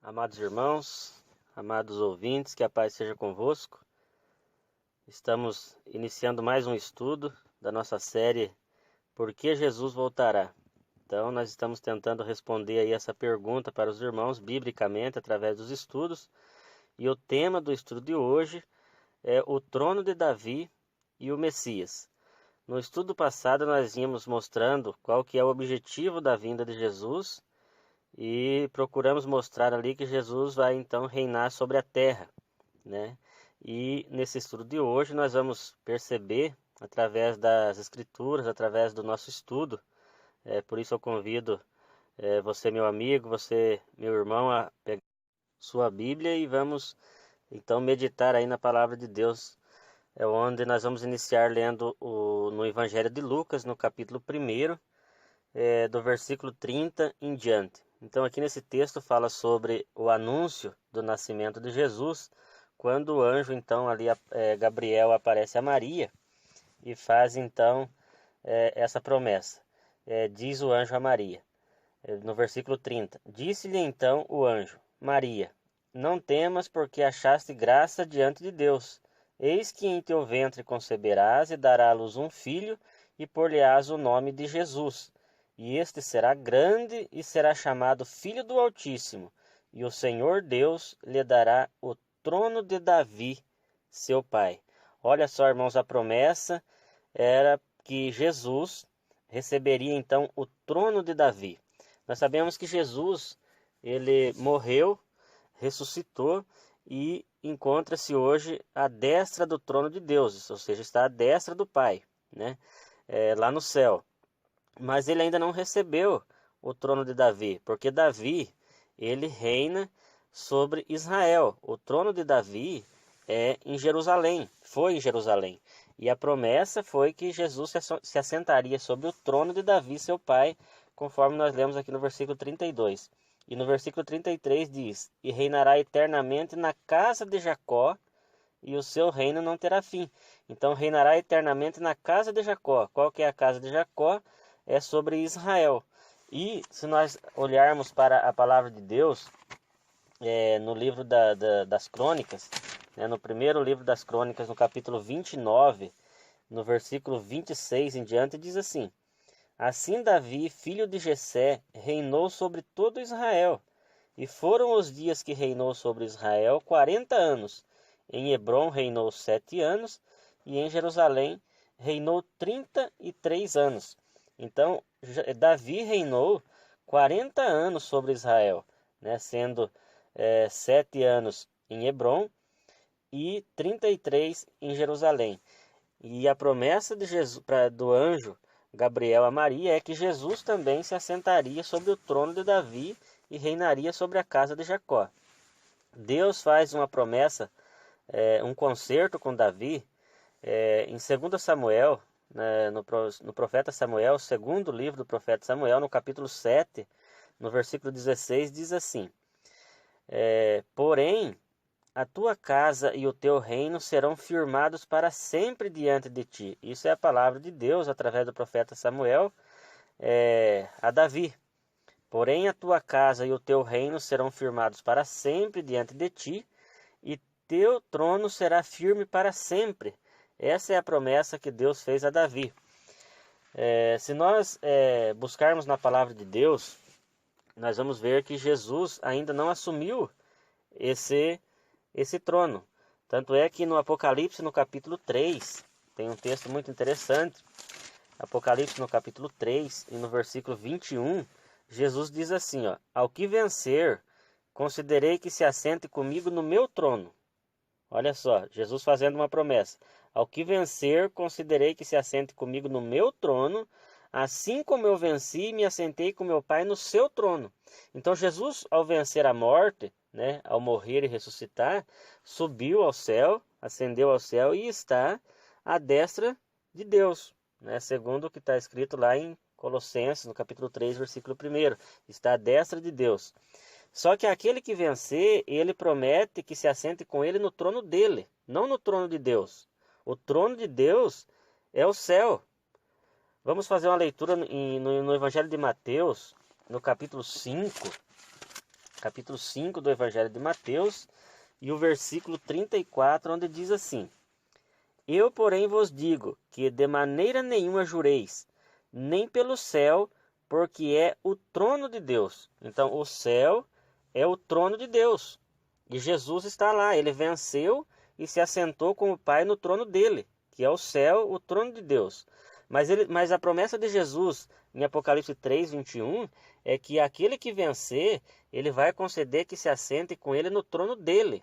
Amados irmãos, amados ouvintes, que a paz seja convosco. Estamos iniciando mais um estudo da nossa série Por que Jesus voltará? Então, nós estamos tentando responder aí essa pergunta para os irmãos, biblicamente, através dos estudos. E o tema do estudo de hoje é o trono de Davi e o Messias. No estudo passado, nós íamos mostrando qual que é o objetivo da vinda de Jesus, e procuramos mostrar ali que Jesus vai então reinar sobre a terra, né? E nesse estudo de hoje nós vamos perceber, através das escrituras, através do nosso estudo, por isso eu convido você, meu amigo, você, meu irmão, a pegar sua Bíblia e vamos então meditar aí na palavra de Deus, onde nós vamos iniciar lendo no Evangelho de Lucas, no capítulo 1, do versículo 30 em diante. Então aqui nesse texto fala sobre o anúncio do nascimento de Jesus, quando o anjo então ali, Gabriel, aparece a Maria e faz então essa promessa. Diz o anjo a Maria, no versículo 30, disse-lhe então o anjo, Maria, não temas, porque achaste graça diante de Deus. Eis que em teu ventre conceberás e darás à luz um filho, e por-lhe-ás o nome de Jesus. E este será grande e será chamado Filho do Altíssimo. E o Senhor Deus lhe dará o trono de Davi, seu pai. Olha só, irmãos, a promessa era que Jesus receberia então o trono de Davi. Nós sabemos que Jesus, ele morreu, ressuscitou e encontra-se hoje à destra do trono de Deus, ou seja, está à destra do Pai, né? Lá no céu. Mas ele ainda não recebeu o trono de Davi, porque Davi, ele reina sobre Israel. O trono de Davi é em Jerusalém, foi em Jerusalém. E a promessa foi que Jesus se assentaria sobre o trono de Davi, seu pai, conforme nós lemos aqui no versículo 32. E no versículo 33 diz, e reinará eternamente na casa de Jacó, e o seu reino não terá fim. Então reinará eternamente na casa de Jacó. Qual que é a casa de Jacó? É sobre Israel. E se nós olharmos para a palavra de Deus, no livro das crônicas, no primeiro livro das crônicas, no capítulo 29, no versículo 26 em diante, diz assim, assim Davi, filho de Jessé, reinou sobre todo Israel, e foram os dias que reinou sobre Israel 40 anos. Em Hebrom reinou 7 anos, e em Jerusalém reinou 33 anos. Então, Davi reinou 40 anos sobre Israel, sendo 7 anos em Hebrom e 33 em Jerusalém. E a promessa de Jesus, do anjo Gabriel a Maria é que Jesus também se assentaria sobre o trono de Davi e reinaria sobre a casa de Jacó. Deus faz uma promessa, um concerto com Davi, em 2 Samuel, no profeta Samuel, segundo livro do profeta Samuel, no capítulo 7, no versículo 16, diz assim, porém, a tua casa e o teu reino serão firmados para sempre diante de ti. Isso é a palavra de Deus, através do profeta Samuel, a Davi. Porém, a tua casa e o teu reino serão firmados para sempre diante de ti, e teu trono será firme para sempre. Essa é a promessa que Deus fez a Davi. Se nós buscarmos na palavra de Deus, nós vamos ver que Jesus ainda não assumiu esse trono. Tanto é que no Apocalipse, no capítulo 3, tem um texto muito interessante. Apocalipse, no capítulo 3, e no versículo 21, Jesus diz assim, ao que vencer, considerei que se assente comigo no meu trono. Olha só, Jesus fazendo uma promessa. Ao que vencer, considerei que se assente comigo no meu trono, assim como eu venci e me assentei com meu Pai no seu trono. Então Jesus, ao vencer a morte, ao morrer e ressuscitar, subiu ao céu, ascendeu ao céu e está à destra de Deus, segundo o que está escrito lá em Colossenses, no capítulo 3, versículo 1. Está à destra de Deus. Só que aquele que vencer, ele promete que se assente com ele no trono dele, não no trono de Deus. O trono de Deus é o céu. Vamos fazer uma leitura no Evangelho de Mateus, no capítulo 5. capítulo 5 do Evangelho de Mateus, e o versículo 34, onde diz assim: Eu, porém, vos digo que de maneira nenhuma jureis, nem pelo céu, porque é o trono de Deus. Então, o céu é o trono de Deus. E Jesus está lá, ele venceu e se assentou com o Pai no trono dele, que é o céu, o trono de Deus. Mas a promessa de Jesus em Apocalipse 3, 21, é que aquele que vencer, ele vai conceder que se assente com ele no trono dele.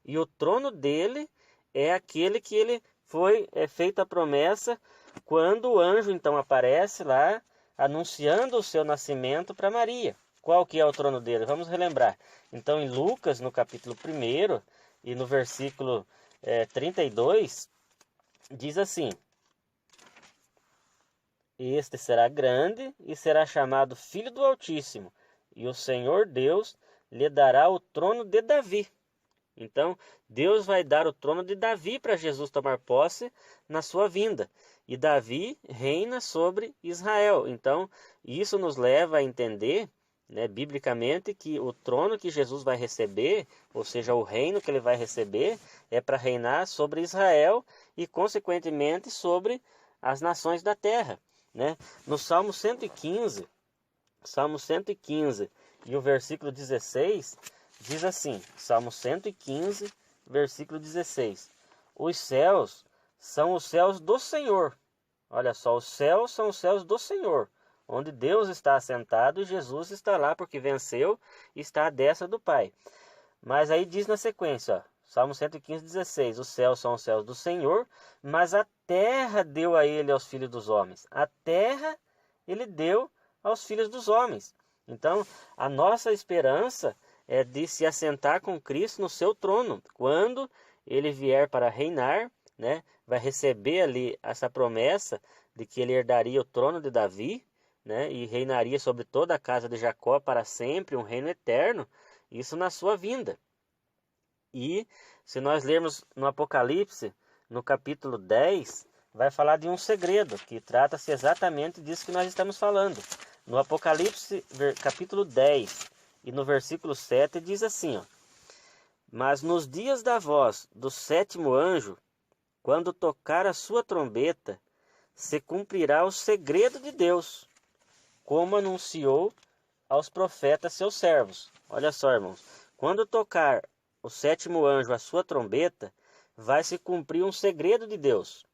E o trono dele é aquele que ele foi feita a promessa quando o anjo então aparece lá, anunciando o seu nascimento para Maria. Qual que é o trono dele? Vamos relembrar. Então, em Lucas, no capítulo 1 e no versículo 32, diz assim: Este será grande e será chamado Filho do Altíssimo, e o Senhor Deus lhe dará o trono de Davi. Então, Deus vai dar o trono de Davi para Jesus tomar posse na sua vinda. E Davi reina sobre Israel. Então, isso nos leva a entender, né, biblicamente, que o trono que Jesus vai receber, ou seja, o reino que ele vai receber, é para reinar sobre Israel e, consequentemente, sobre as nações da terra. Né? No Salmo 115 e o versículo 16, diz assim, Salmo 115, versículo 16: Os céus são os céus do Senhor. Olha só, os céus são os céus do Senhor, onde Deus está assentado e Jesus está lá porque venceu e está à destra do Pai. Mas aí diz na sequência, ó, Salmo 115, 16: Os céus são os céus do Senhor, mas a terra deu a ele aos filhos dos homens. A terra ele deu aos filhos dos homens. Então, a nossa esperança é de se assentar com Cristo no seu trono. Quando ele vier para reinar, né, vai receber ali essa promessa de que ele herdaria o trono de Davi, né, e reinaria sobre toda a casa de Jacó para sempre, um reino eterno, isso na sua vinda. E se nós lermos no Apocalipse, no capítulo 10, vai falar de um segredo, que trata-se exatamente disso que nós estamos falando. No Apocalipse, capítulo 10, e no versículo 7, diz assim, ó: Mas nos dias da voz do sétimo anjo, quando tocar a sua trombeta, se cumprirá o segredo de Deus, como anunciou aos profetas seus servos. Olha só, irmãos, quando tocar o sétimo anjo a sua trombeta, vai se cumprir um segredo de Deus.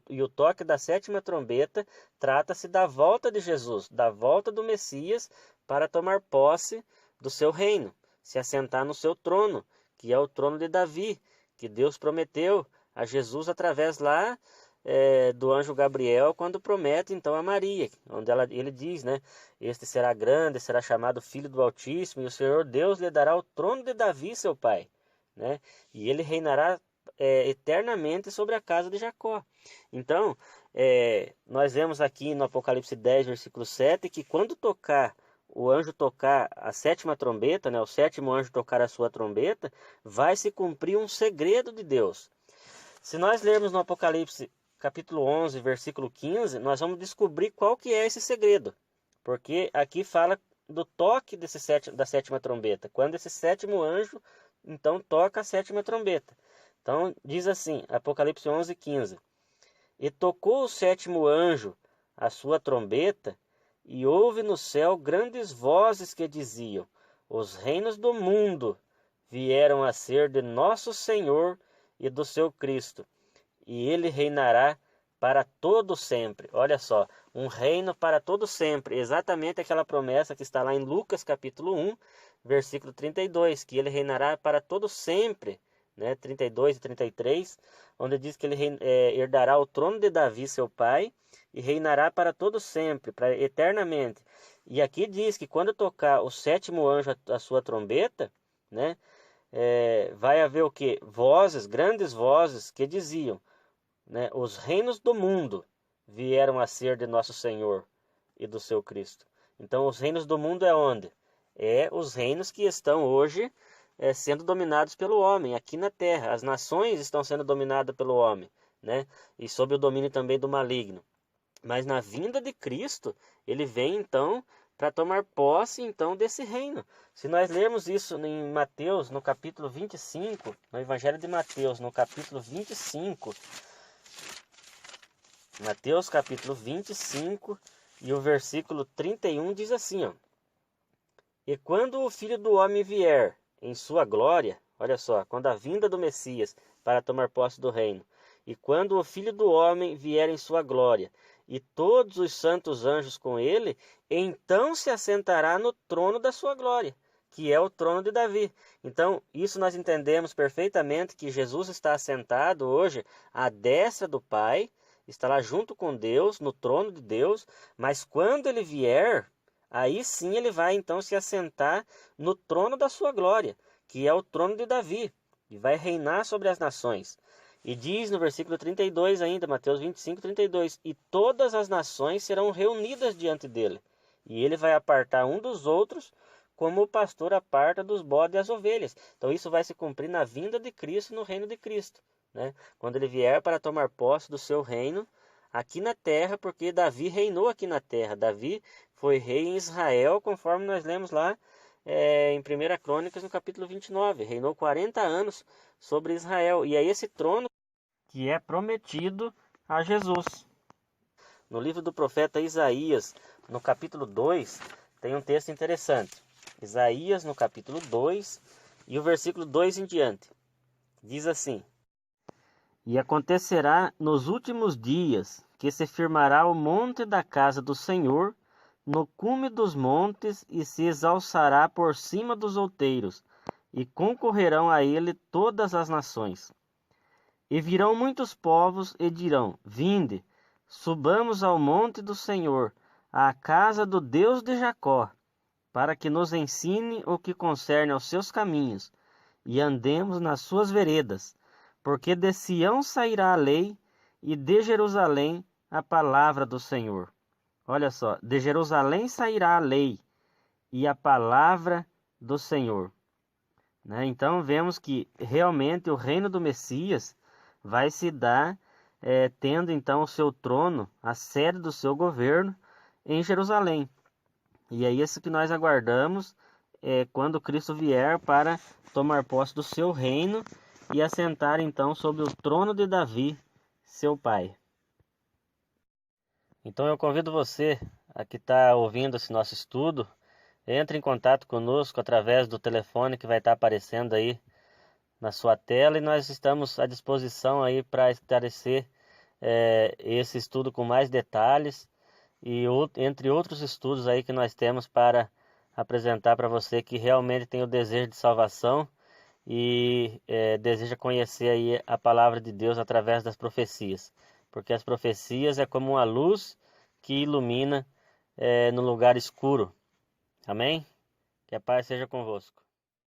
E o toque da sétima trombeta trata-se da volta de Jesus, da volta do Messias para tomar posse do seu reino, se assentar no seu trono, que é o trono de Davi, que Deus prometeu a Jesus através lá do anjo Gabriel, quando promete então a Maria, onde ele diz, né, este será grande, será chamado Filho do Altíssimo, e o Senhor Deus lhe dará o trono de Davi, seu pai, né, e ele reinará eternamente sobre a casa de Jacó. Então, nós vemos aqui no Apocalipse 10, versículo 7, que quando o anjo tocar a sétima trombeta, né, o sétimo anjo tocar a sua trombeta, vai se cumprir um segredo de Deus. Se nós lermos no Apocalipse capítulo 11, versículo 15, nós vamos descobrir qual que é esse segredo. Porque aqui fala do toque da sétima trombeta, quando esse sétimo anjo então toca a sétima trombeta. Então diz assim, Apocalipse 11, 15: E tocou o sétimo anjo a sua trombeta, e houve no céu grandes vozes que diziam: Os reinos do mundo vieram a ser de nosso Senhor e do seu Cristo, e ele reinará para todo sempre. Olha só, um reino para todo sempre, exatamente aquela promessa que está lá em Lucas capítulo 1, versículo 32, que ele reinará para todo sempre, né? 32 e 33, onde diz que ele herdará o trono de Davi, seu pai, e reinará para todo sempre, para eternamente. E aqui diz que quando tocar o sétimo anjo a sua trombeta, né, vai haver o que? Vozes, grandes vozes que diziam, né, os reinos do mundo vieram a ser de nosso Senhor e do seu Cristo. Então, os reinos do mundo é onde? É os reinos que estão hoje sendo dominados pelo homem, aqui na terra. As nações estão sendo dominadas pelo homem, né? E sob o domínio também do maligno. Mas na vinda de Cristo, ele vem então para tomar posse então desse reino. Se nós lermos isso em Mateus, no capítulo 25, no Evangelho de Mateus, no capítulo 25, Mateus capítulo 25 e o versículo 31 diz assim, ó: E quando o Filho do Homem vier em sua glória, olha só, quando a vinda do Messias para tomar posse do reino, e quando o Filho do Homem vier em sua glória, e todos os santos anjos com ele, então se assentará no trono da sua glória, que é o trono de Davi. Então, isso nós entendemos perfeitamente, que Jesus está assentado hoje à destra do Pai, está lá junto com Deus, no trono de Deus, mas quando ele vier, aí sim ele vai então se assentar no trono da sua glória, que é o trono de Davi, e vai reinar sobre as nações. E diz no versículo 32 ainda, Mateus 25, 32, e todas as nações serão reunidas diante dele, e ele vai apartar um dos outros, como o pastor aparta dos bodes as ovelhas. Então isso vai se cumprir na vinda de Cristo, no reino de Cristo, né? Quando ele vier para tomar posse do seu reino aqui na terra, porque Davi reinou aqui na terra. Davi foi rei em Israel, conforme nós lemos lá em 1 Crônicas, no capítulo 29. Reinou 40 anos sobre Israel. E é esse trono que é prometido a Jesus. No livro do profeta Isaías, no capítulo 2, tem um texto interessante. Isaías, no capítulo 2, e o versículo 2 em diante. Diz assim: E acontecerá nos últimos dias que se firmará o monte da casa do Senhor no cume dos montes, e se exalçará por cima dos outeiros, e concorrerão a ele todas as nações. E virão muitos povos e dirão: Vinde, subamos ao monte do Senhor, à casa do Deus de Jacó, para que nos ensine o que concerne aos seus caminhos, e andemos nas suas veredas. Porque de Sião sairá a lei, e de Jerusalém a palavra do Senhor. Olha só, de Jerusalém sairá a lei e a palavra do Senhor. Né? Então vemos que realmente o reino do Messias vai se dar tendo então o seu trono, a sede do seu governo em Jerusalém. E é isso que nós aguardamos quando Cristo vier para tomar posse do seu reino e assentar então sobre o trono de Davi, seu pai. Então eu convido você a que está ouvindo esse nosso estudo, entre em contato conosco através do telefone que vai estar aparecendo aí na sua tela, e nós estamos à disposição aí para esclarecer esse estudo com mais detalhes, e entre outros estudos aí que nós temos para apresentar para você que realmente tem o desejo de salvação e deseja conhecer aí a palavra de Deus através das profecias, porque as profecias é como uma luz que ilumina no lugar escuro. Amém? Que a paz seja convosco.